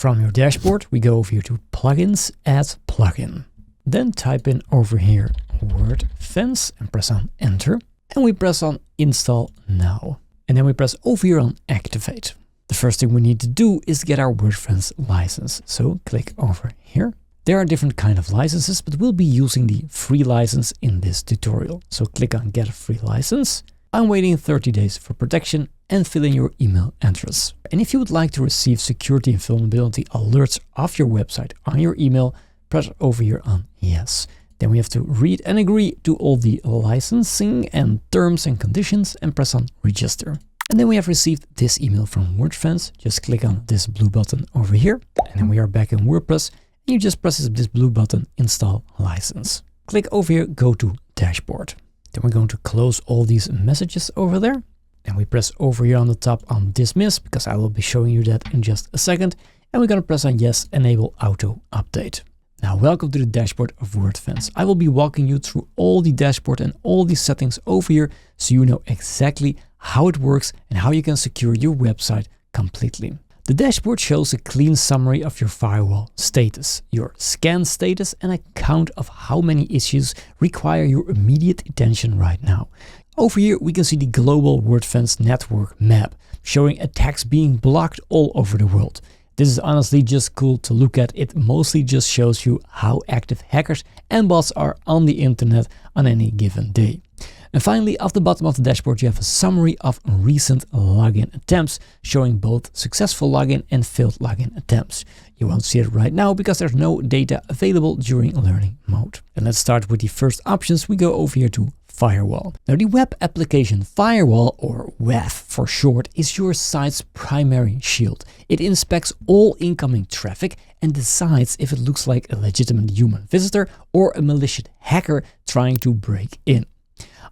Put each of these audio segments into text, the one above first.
From your dashboard, we go over here to Plugins, Add Plugin. Then type in over here Wordfence and press on Enter. And we press on Install Now. And then we press over here on Activate. The first thing we need to do is get our Wordfence license. So click over here. There are different kind of licenses, but we'll be using the free license in this tutorial. So click on Get a Free License. I'm waiting 30 days for protection and fill in your email address. And if you would like to receive security and vulnerability alerts off your website on your email, press over here on Yes. Then we have to read and agree to all the licensing and terms and conditions and press on Register. And then we have received this email from Wordfence. Just click on this blue button over here. And then we are back in WordPress. And you just press this blue button, Install License. Click over here, go to Dashboard. Then we're going to close all these messages over there. And we press over here on the top on Dismiss, because I will be showing you that in just a second. And we're going to press on Yes, Enable Auto Update. Now, welcome to the dashboard of Wordfence. I will be walking you through all the dashboard and all the settings over here, so you know exactly how it works and how you can secure your website completely. The dashboard shows a clean summary of your firewall status, your scan status, and a count of how many issues require your immediate attention right now. Over here, we can see the global Wordfence network map, showing attacks being blocked all over the world. This is honestly just cool to look at. It mostly just shows you how active hackers and bots are on the internet on any given day. And finally, at the bottom of the dashboard, you have a summary of recent login attempts, showing both successful login and failed login attempts. You won't see it right now because there's no data available during learning mode. And let's start with the first options. We go over here to Firewall. Now, the web application firewall, or WAF for short, is your site's primary shield. It inspects all incoming traffic and decides if it looks like a legitimate human visitor or a malicious hacker trying to break in.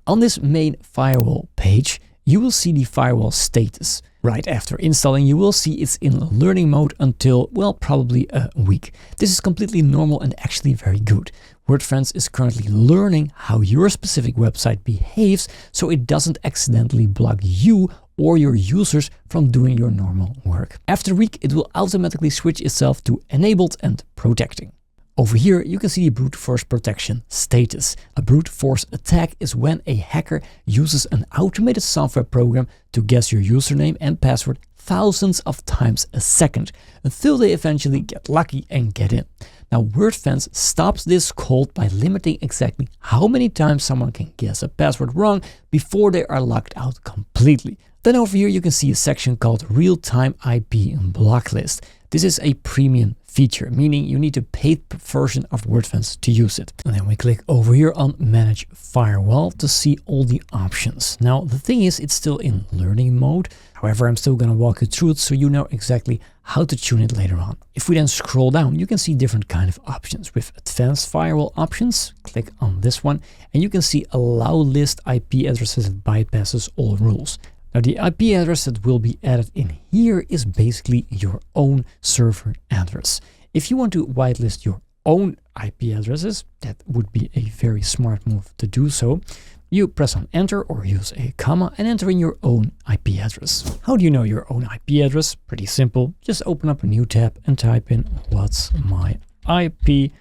On this main firewall page, you will see the firewall status. Right after installing, you will see it's in learning mode until, well, probably a week. This is completely normal and actually very good. Wordfence is currently learning how your specific website behaves, so it doesn't accidentally block you or your users from doing your normal work. After a week, it will automatically switch itself to enabled and protecting. Over here, you can see the brute force protection status. A brute force attack is when a hacker uses an automated software program to guess your username and password thousands of times a second until they eventually get lucky and get in. Now, Wordfence stops this cold by limiting exactly how many times someone can guess a password wrong before they are locked out completely. Then over here, you can see a section called Real-Time IP Block List. This is a premium feature, meaning you need a paid version of Wordfence to use it. And then we click over here on Manage Firewall to see all the options. Now, the thing is, it's still in learning mode. However, I'm still going to walk you through it so you know exactly how to tune it later on. If we then scroll down, you can see different kind of options. With Advanced Firewall Options, click on this one, and you can see Allow List IP addresses that bypasses all rules. Now, the IP address that will be added in here is basically your own server address. If you want to whitelist your own IP addresses, that would be a very smart move to do so. You press on Enter or use a comma and enter in your own IP address. How do you know your own IP address? Pretty simple. Just open up a new tab and type in what's my IP.org.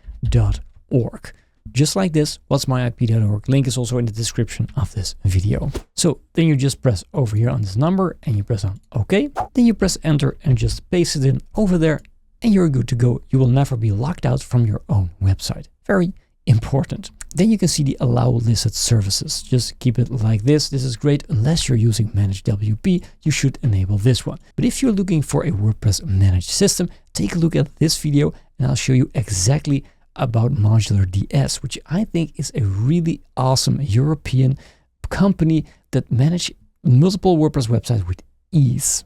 Just like this, what'smyip.org. Link is also in the description of this video. So then you just press over here on this number and you press on OK. Then you press Enter and just paste it in over there and you're good to go. You will never be locked out from your own website. Very important. Then you can see the Allow Listed Services. Just keep it like this. This is great. Unless you're using Managed WP, you should enable this one. But if you're looking for a WordPress managed system, take a look at this video and I'll show you exactly about Modular DS, which I think is a really awesome European company that manage multiple WordPress websites with ease.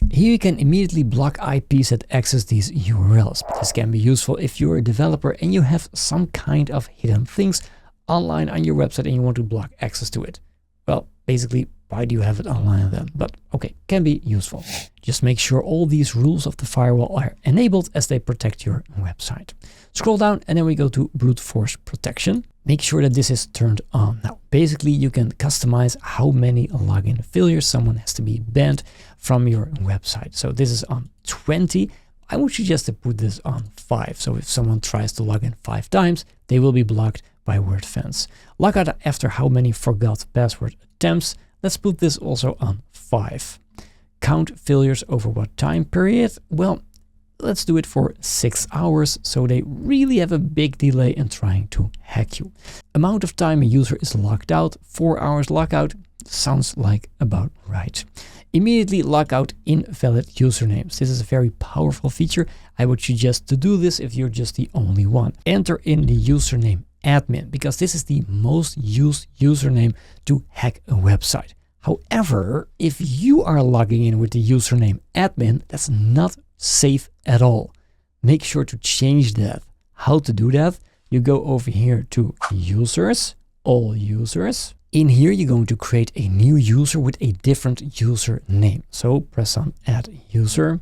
Here you can immediately block IPs that access these URLs. But this can be useful if you're a developer and you have some kind of hidden things online on your website and you want to block access to it. Well, basically, why do you have it online then? But okay, can be useful. Just make sure all these rules of the firewall are enabled as they protect your website. Scroll down and then we go to brute force protection. Make sure that this is turned on. Now, basically you can customize how many login failures someone has to be banned from your website. So this is on 20. I would suggest to put this on 5. So if someone tries to log in 5 times, they will be blocked by Wordfence. Log out after how many forgot password attempts. Let's put this also on 5. Count failures over what time period? Well, let's do it for 6 hours, so they really have a big delay in trying to hack you. Amount of time a user is logged out, 4 hours logout, sounds like about right. Immediately log out invalid usernames. This is a very powerful feature. I would suggest to do this if you're just the only one. Enter in the username admin, because this is the most used username to hack a website. However, if you are logging in with the username admin, that's not safe at all. Make sure to change that. How to do that? You go over here to users, all users. In here, you're going to create a new user with a different username. So press on add user,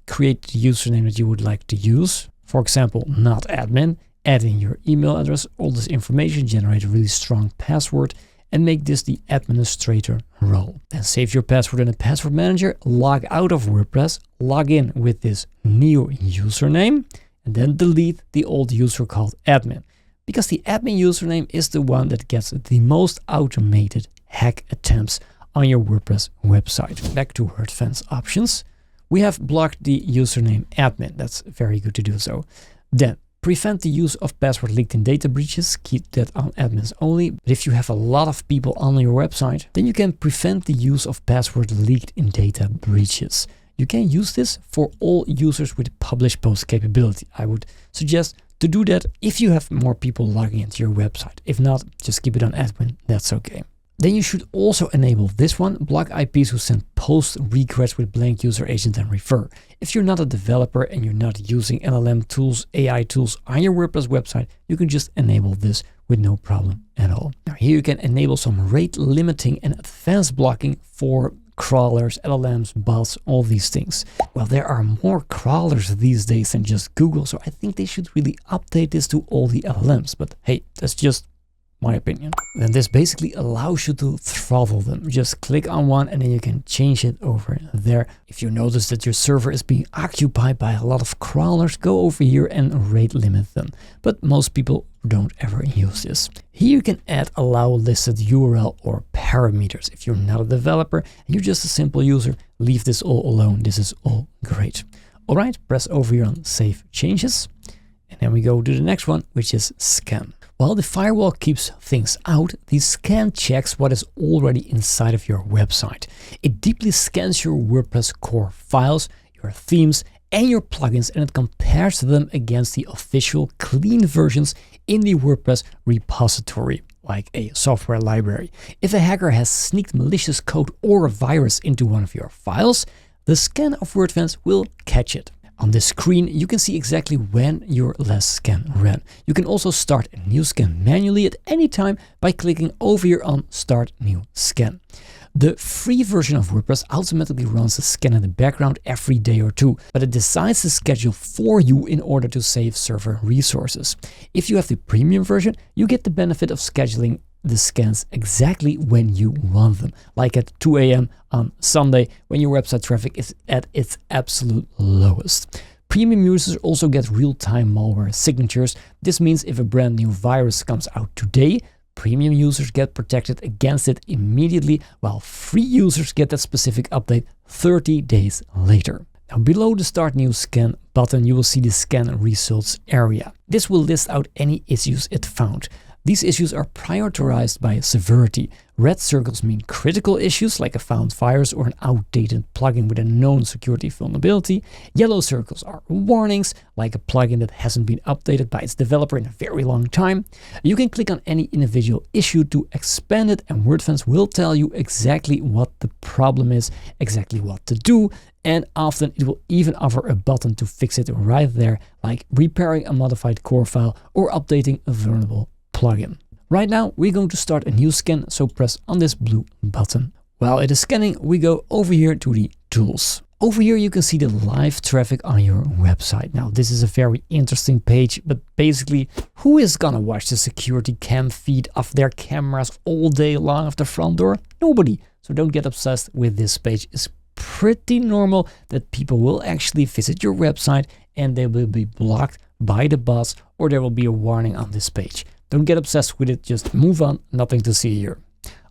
create the username that you would like to use. For example, not admin, add in your email address, all this information, generate a really strong password, and make this the administrator role. Then save your password in a password manager, log out of WordPress, log in with this new username, and then delete the old user called admin. Because the admin username is the one that gets the most automated hack attempts on your WordPress website. Back to Wordfence options. We have blocked the username admin. That's very good to do so. Then prevent the use of password leaked in data breaches. Keep that on admins only. But if you have a lot of people on your website, then you can prevent the use of password leaked in data breaches. You can use this for all users with publish post capability. I would suggest to do that if you have more people logging into your website. If not, just keep it on admin, that's okay. Then you should also enable this one, block IPs who send post requests with blank user agent and refer. If you're not a developer and you're not using LLM tools, AI tools on your WordPress website, you can just enable this with no problem at all. Now here you can enable some rate limiting and advanced blocking for crawlers, LLMs, bots, all these things. Well, there are more crawlers these days than just Google, so I think they should really update this to all the LLMs. But hey, that's just my opinion. And this basically allows you to throttle them. Just click on one and then you can change it over there. If you notice that your server is being occupied by a lot of crawlers, go over here and rate limit them. But most people don't ever use this. Here you can add allow listed URL or parameters. If you're not a developer and you're just a simple user, leave this all alone. This is all great. All right, press over here on save changes. And then we go to the next one, which is scan. While the firewall keeps things out, the scan checks what is already inside of your website. It deeply scans your WordPress core files, your themes, and your plugins, and it compares them against the official clean versions in the WordPress repository, like a software library. If a hacker has sneaked malicious code or a virus into one of your files, the scan of Wordfence will catch it. On this screen, you can see exactly when your last scan ran. You can also start a new scan manually at any time by clicking over here on Start New Scan. The free version of WordPress automatically runs a scan in the background every day or two, but it decides the schedule for you in order to save server resources. If you have the premium version, you get the benefit of scheduling the scans exactly when you want them, like at 2 a.m. on Sunday when your website traffic is at its absolute lowest. Premium users also get real-time malware signatures. This means if a brand new virus comes out today, premium users get protected against it immediately, while free users get that specific update 30 days later. Now below the Start New Scan button, you will see the scan results area. This will list out any issues it found. These issues are prioritized by severity. Red circles mean critical issues like a found virus or an outdated plugin with a known security vulnerability. Yellow circles are warnings, like a plugin that hasn't been updated by its developer in a very long time. You can click on any individual issue to expand it, and Wordfence will tell you exactly what the problem is, exactly what to do, and often it will even offer a button to fix it right there, like repairing a modified core file or updating a vulnerable plugin. Right now, we're going to start a new scan, so press on this blue button. While it is scanning, we go over here to the tools. Over here, you can see the live traffic on your website. Now, this is a very interesting page, but basically, who is gonna watch the security cam feed of their cameras all day long of the front door? Nobody. So don't get obsessed with this page. It's pretty normal that people will actually visit your website and they will be blocked by the bots, or there will be a warning on this page. Don't get obsessed with it, just move on, nothing to see here.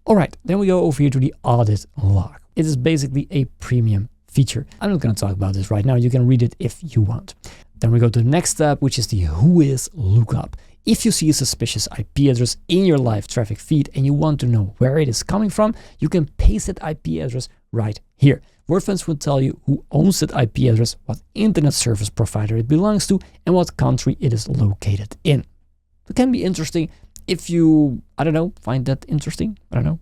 All right, then we go over here to the audit log. It is basically a premium feature. I'm not going to talk about this right now. You can read it if you want. Then we go to the next step, which is the whois lookup. If you see a suspicious IP address in your live traffic feed and you want to know where it is coming from, you can paste that IP address right here. Wordfence will tell you who owns that IP address, what internet service provider it belongs to, and what country it is located in. It can be interesting if you, I don't know, find that interesting. I don't know.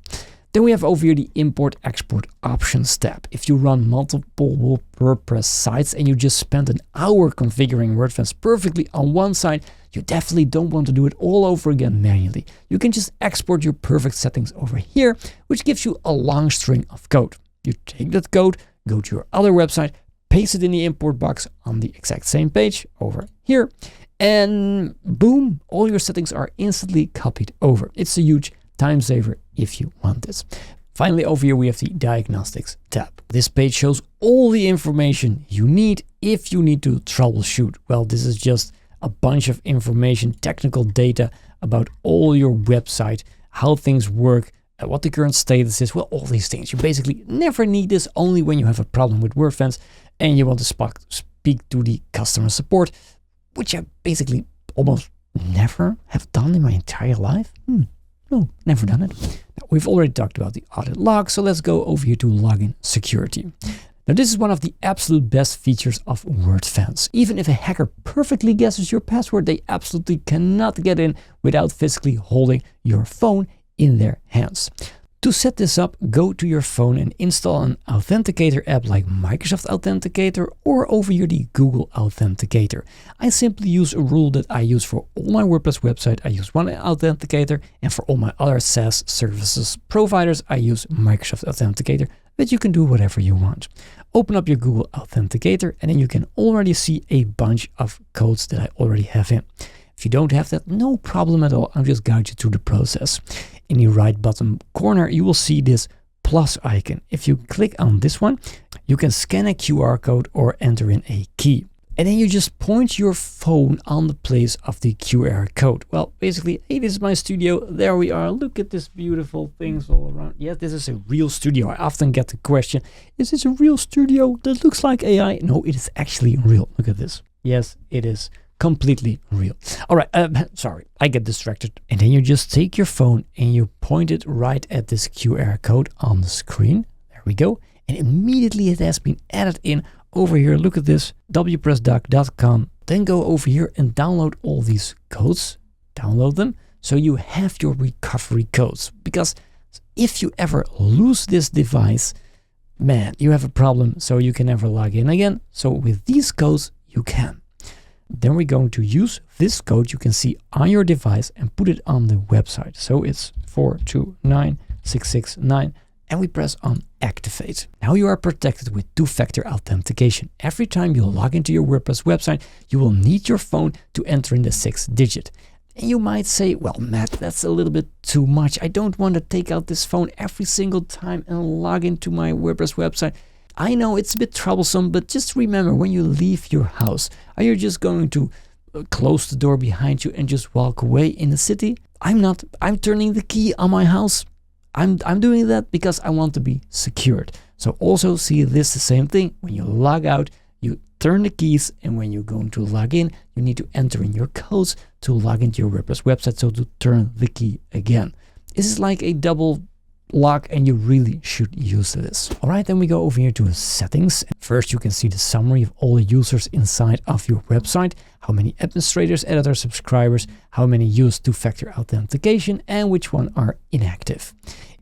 Then we have over here the import-export options tab. If you run multiple WordPress sites and you just spent an hour configuring Wordfence perfectly on one site, you definitely don't want to do it all over again manually. You can just export your perfect settings over here, which gives you a long string of code. You take that code, go to your other website, paste it in the import box on the exact same page over here, and boom, all your settings are instantly copied over. It's a huge time saver if you want this. Finally, over here we have the diagnostics tab. This page shows all the information you need if you need to troubleshoot. Well, this is just a bunch of information, technical data about all your website, how things work, what the current status is, well, all these things. You basically never need this, only when you have a problem with Wordfence and you want to speak to the customer support, which I basically almost never have done in my entire life. No, never done it. Now, we've already talked about the audit log, so let's go over here to login security. Now, this is one of the absolute best features of Wordfence. Even if a hacker perfectly guesses your password, they absolutely cannot get in without physically holding your phone in their hands. To set this up, go to your phone and install an authenticator app like Microsoft Authenticator or over here the Google Authenticator. I simply use a rule that I use for all my WordPress website. I use one authenticator, and for all my other SaaS services providers, I use Microsoft Authenticator, but you can do whatever you want. Open up your Google Authenticator and then you can already see a bunch of codes that I already have in. If you don't have that, no problem at all. I'll just guide you through the process. In the right bottom corner, you will see this plus icon. If you click on this one, you can scan a QR code or enter in a key. And then you just point your phone on the place of the QR code. Well, basically, hey, this is my studio. There we are. Look at this beautiful things all around. Yes, this is a real studio. I often get the question, is this a real studio that looks like AI? No, it is actually real. Look at this. Yes, it is completely real. All right, sorry, I get distracted. And then you just take your phone and you point it right at this QR code on the screen. There we go. And immediately it has been added in over here. Look at this, wpressdoc.com. Then go over here and download all these codes. Download them so you have your recovery codes. Because if you ever lose this device, man, you have a problem, so you can never log in again. So with these codes, you can. Then we're going to use this code you can see on your device and put it on the website. So it's 429669 and we press on activate. Now you are protected with two-factor authentication. Every time you log into your WordPress website, you will need your phone to enter in the 6th digit. And you might say, well, Matt, that's a little bit too much. I don't want to take out this phone every single time and log into my WordPress website. I know it's a bit troublesome, but just remember, when you leave your house, are you just going to close the door behind you and just walk away in the city? I'm not. I'm turning the key on my house. I'm doing that because I want to be secured. So also see this the same thing. When you log out, you turn the keys, and when you're going to log in, you need to enter in your codes to log into your WordPress website, so to turn the key again. This is like a double lock and you really should use this. All right, then we go over here to settings. First, you can see the summary of all the users inside of your website, how many administrators, editors, subscribers, how many use two-factor authentication, and which one are inactive.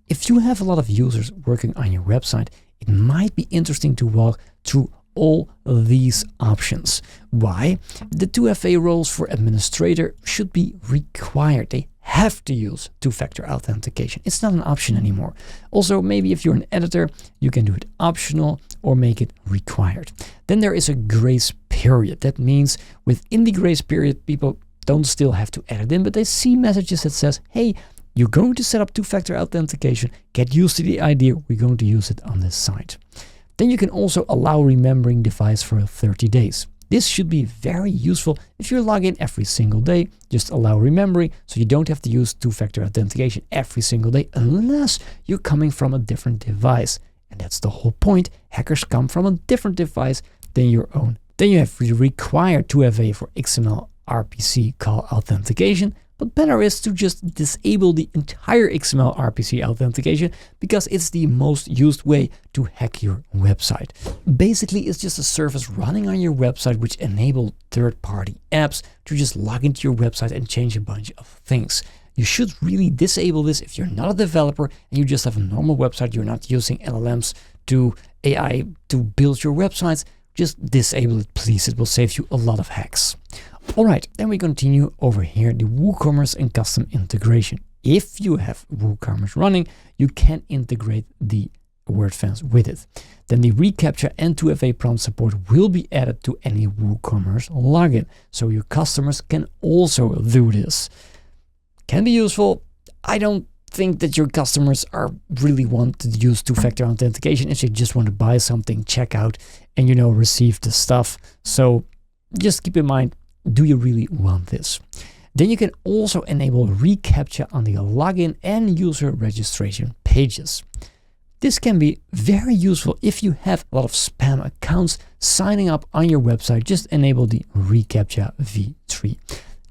If you have a lot of users working on your website, it might be interesting to walk through all of these options. Why? The 2FA roles for administrator should be required. They have to use two-factor authentication. It's not an option anymore. Also, maybe if you're an editor, you can do it optional or make it required. Then there is a grace period. That means within the grace period, people don't still have to edit in, but they see messages that says, hey, you're going to set up two-factor authentication. Get used to the idea. We're going to use it on this site. Then you can also allow remembering device for 30 days. This should be very useful if you log in every single day. Just allow remembering so you don't have to use two-factor authentication every single day unless you're coming from a different device. And that's the whole point. Hackers come from a different device than your own. Then you have required 2FA for XML RPC call authentication. But better is to just disable the entire XML RPC authentication because it's the most used way to hack your website. Basically, it's just a service running on your website which enables third-party apps to just log into your website and change a bunch of things. You should really disable this if you're not a developer and you just have a normal website. You're not using LLMs to AI to build your websites. Just disable it, please. It will save you a lot of hacks. All right, then we continue over here, the WooCommerce and custom integration. If you have WooCommerce running, you can integrate the Wordfence with it. Then the reCaptcha and 2FA prompt support will be added to any WooCommerce login. So your customers can also do this. Can be useful. I don't think that your customers really want to use two-factor authentication if you just want to buy something, check out, and receive the stuff. So just keep in mind, do you really want this? Then you can also enable reCaptcha on the login and user registration pages. This can be very useful if you have a lot of spam accounts signing up on your website. Just enable the reCaptcha v3.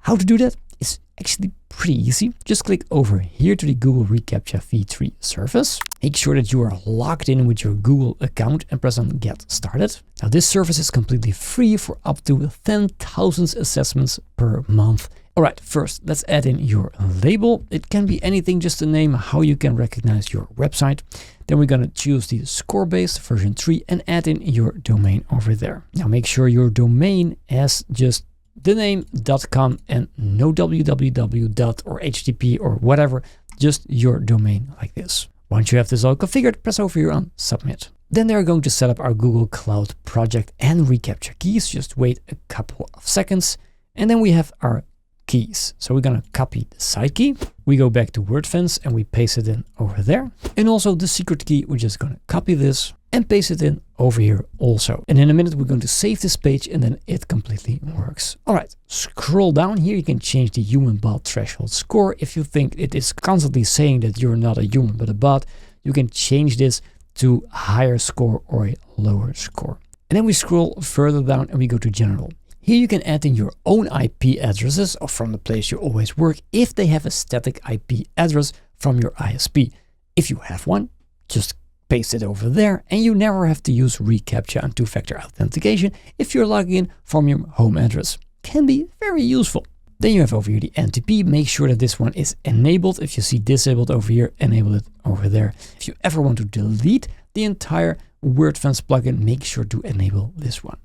How to do that is actually pretty easy. Just click over here to the Google reCaptcha v3 service. Make sure that you are logged in with your Google account and press on Get Started. Now this service is completely free for up to 10,000 assessments per month. All right, first let's add in your label. It can be anything, just a name, how you can recognize your website. Then we're going to choose the score-based version 3 and add in your domain over there. Now make sure your domain has just the name .com and no www. Or HTTP or whatever, just your domain like this. Once you have this all configured, press over here on Submit. Then they're going to set up our Google Cloud project and reCaptcha keys. Just wait a couple of seconds. And then we have our keys. So we're going to copy the site key. We go back to Wordfence and we paste it in over there. And also the secret key, we're just going to copy this and paste it in over here also. And in a minute, we're going to save this page and then it completely works. All right, scroll down here. You can change the human bot threshold score. If you think it is constantly saying that you're not a human but a bot, you can change this to a higher score or a lower score. And then we scroll further down and we go to general. Here you can add in your own IP addresses or from the place you always work if they have a static IP address from your ISP. If you have one, just paste it over there and you never have to use reCaptcha and two-factor authentication if you're logging in from your home address. Can be very useful. Then you have over here the NTP. Make sure that this one is enabled. If you see disabled over here, enable it over there. If you ever want to delete the entire Wordfence plugin, make sure to enable this one.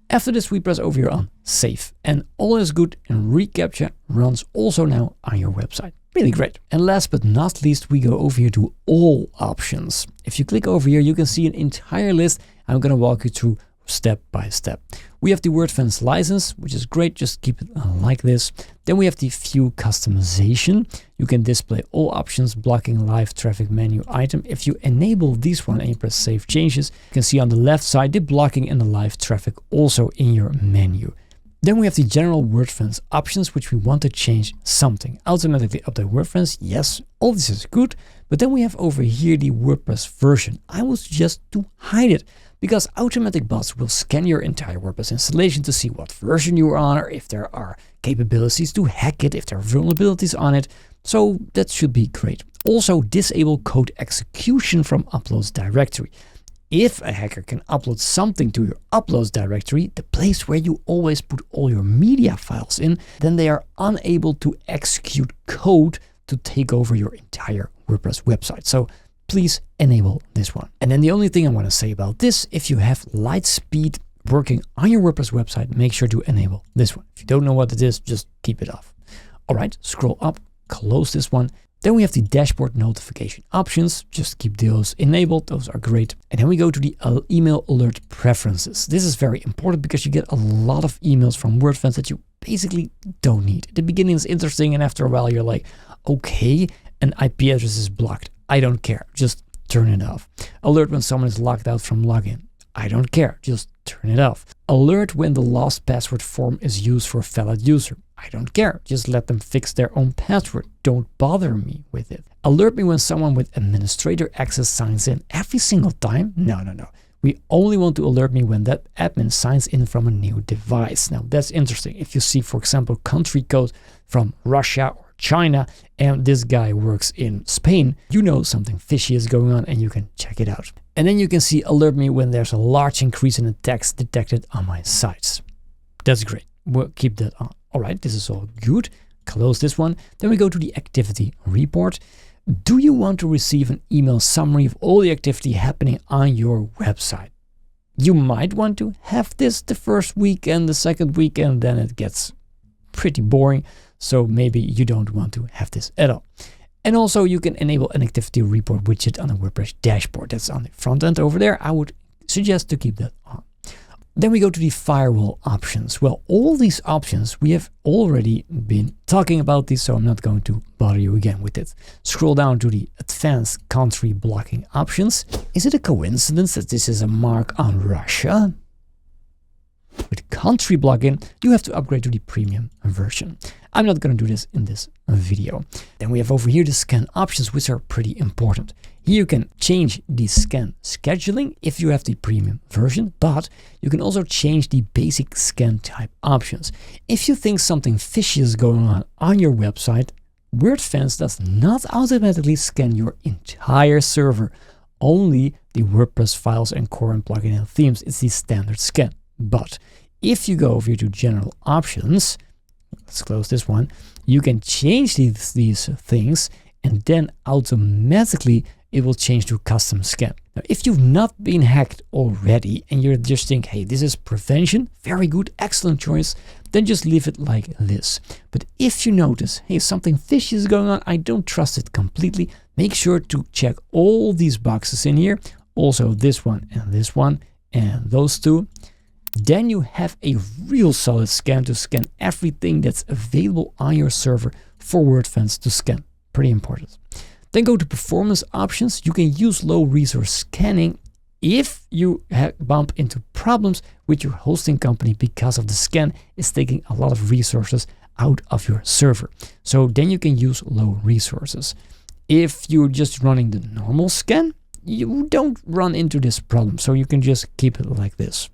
After this, we press over here on Save, and all is good, and reCaptcha runs also now on your website. Really great. And last but not least, we go over here to all options. If you click over here, you can see an entire list. I'm going to walk you through step by step. We have the Wordfence license, which is great. Just keep it like this. Then we have the view customization. You can display all options, blocking live traffic menu item. If you enable this one and you press save changes, you can see on the left side the blocking and the live traffic also in your menu. Then we have the general Wordfence options, which we want to change something. Automatically update Wordfence, yes, all this is good. But then we have over here the WordPress version. I would suggest to hide it, because automatic bots will scan your entire WordPress installation to see what version you are on, or if there are capabilities to hack it, if there are vulnerabilities on it. So that should be great. Also, disable code execution from uploads directory. If a hacker can upload something to your uploads directory, the place where you always put all your media files in, then they are unable to execute code to take over your entire WordPress website. So please enable this one. And then the only thing I want to say about this, if you have Lightspeed working on your WordPress website, make sure to enable this one. If you don't know what it is, just keep it off. All right, scroll up, close this one. Then we have the dashboard notification options. Just keep those enabled. Those are great. And then we go to the email alert preferences. This is very important because you get a lot of emails from Wordfence that you basically don't need. At the beginning it's interesting, and after a while you're like, okay, an IP address is blocked. I don't care. Just turn it off. Alert when someone is locked out from login. I don't care, just turn it off. Alert when the lost password form is used for a valid user. I don't care, just let them fix their own password. Don't bother me with it. Alert me when someone with administrator access signs in every single time. No. We only want to alert me when that admin signs in from a new device. Now that's interesting. If you see, for example, country code from Russia or China, and this guy works in Spain, you know something fishy is going on and you can check it out. And then you can see alert me when there's a large increase in attacks detected on my sites. That's great. We'll keep that on. All right, this is all good. Close this one. Then we go to the activity report. Do you want to receive an email summary of all the activity happening on your website? You might want to have this the first week and the second week, and then it gets pretty boring. So maybe you don't want to have this at all. And also you can enable an activity report widget on the WordPress dashboard. That's on the front end over there. I would suggest to keep that on. Then we go to the firewall options. Well, all these options, we have already been talking about these, so I'm not going to bother you again with it. Scroll down to the advanced country blocking options. Is it a coincidence that this is a mark on Russia? With country blocking, you have to upgrade to the premium version. I'm not going to do this in this video. Then we have over here the scan options, which are pretty important. Here you can change the scan scheduling if you have the premium version, but you can also change the basic scan type options. If you think something fishy is going on your website, Wordfence does not automatically scan your entire server, only the WordPress files and core and plugin and themes. It's the standard scan. But if you go over here to general options, let's close this one, you can change these things, and then automatically it will change to custom scan. Now, if you've not been hacked already and you're just thinking, hey, this is prevention, very good, excellent choice, then just leave it like this. But if you notice, hey, something fishy is going on, I don't trust it completely, make sure to check all these boxes in here, also this one and those two. Then you have a real solid scan to scan everything that's available on your server for Wordfence to scan. Pretty important. Then go to performance options. You can use low resource scanning if you bump into problems with your hosting company because of the scan is taking a lot of resources out of your server. So then you can use low resources. If you're just running the normal scan, you don't run into this problem. So you can just keep it like this.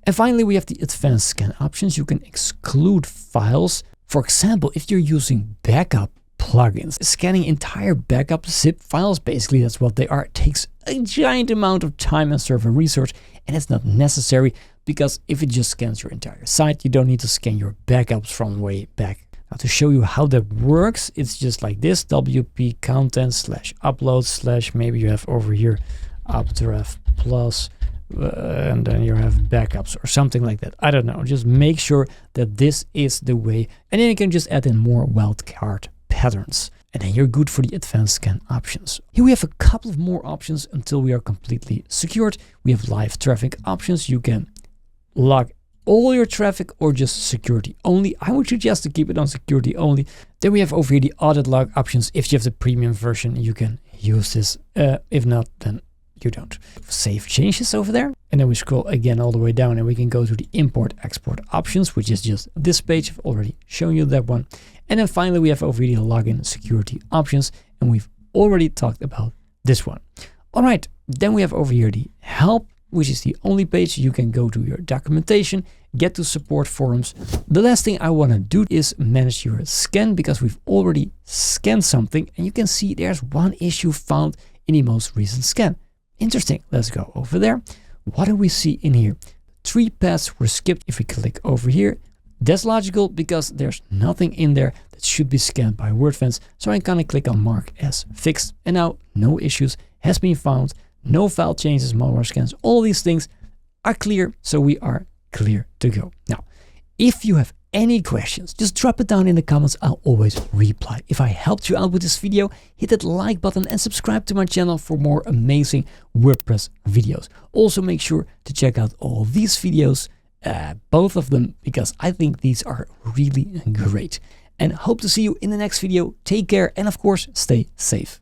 And finally, we have the advanced scan options. You can exclude files. For example, if you're using backup plugins, scanning entire backup zip files, basically that's what they are. It takes a giant amount of time and server resource, and it's not necessary because if it just scans your entire site, you don't need to scan your backups from way back. Now to show you how that works, it's just like this: WP content / upload / maybe you have over here updraft plus. And then you have backups or something like that. I don't know. Just make sure that this is the way. And then you can just add in more wildcard patterns. And then you're good for the advanced scan options. Here we have a couple of more options until we are completely secured. We have live traffic options. You can log all your traffic or just security only. I would suggest to keep it on security only. Then we have over here the audit log options. If you have the premium version, you can use this. If not, then you don't. Save changes over there. And then we scroll again all the way down and we can go to the import export options, which is just this page. I've already shown you that one. And then finally, we have over here the login security options. And we've already talked about this one. All right. Then we have over here the help, which is the only page you can go to your documentation, get to support forums. The last thing I want to do is manage your scan because we've already scanned something. And you can see there's one issue found in the most recent scan. Interesting. Let's go over there. What do we see in here? 3 paths were skipped. If we click over here, that's logical because there's nothing in there that should be scanned by Wordfence. So I'm gonna click on mark as fixed. And now no issues has been found. No file changes, malware scans. All these things are clear. So we are clear to go. Now, if you have any questions, just drop it down in the comments. I'll always reply. If I helped you out with this video, hit that like button and subscribe to my channel for more amazing WordPress videos. Also make sure to check out all these videos, both of them, because I think these are really great. And hope to see you in the next video. Take care and of course, stay safe.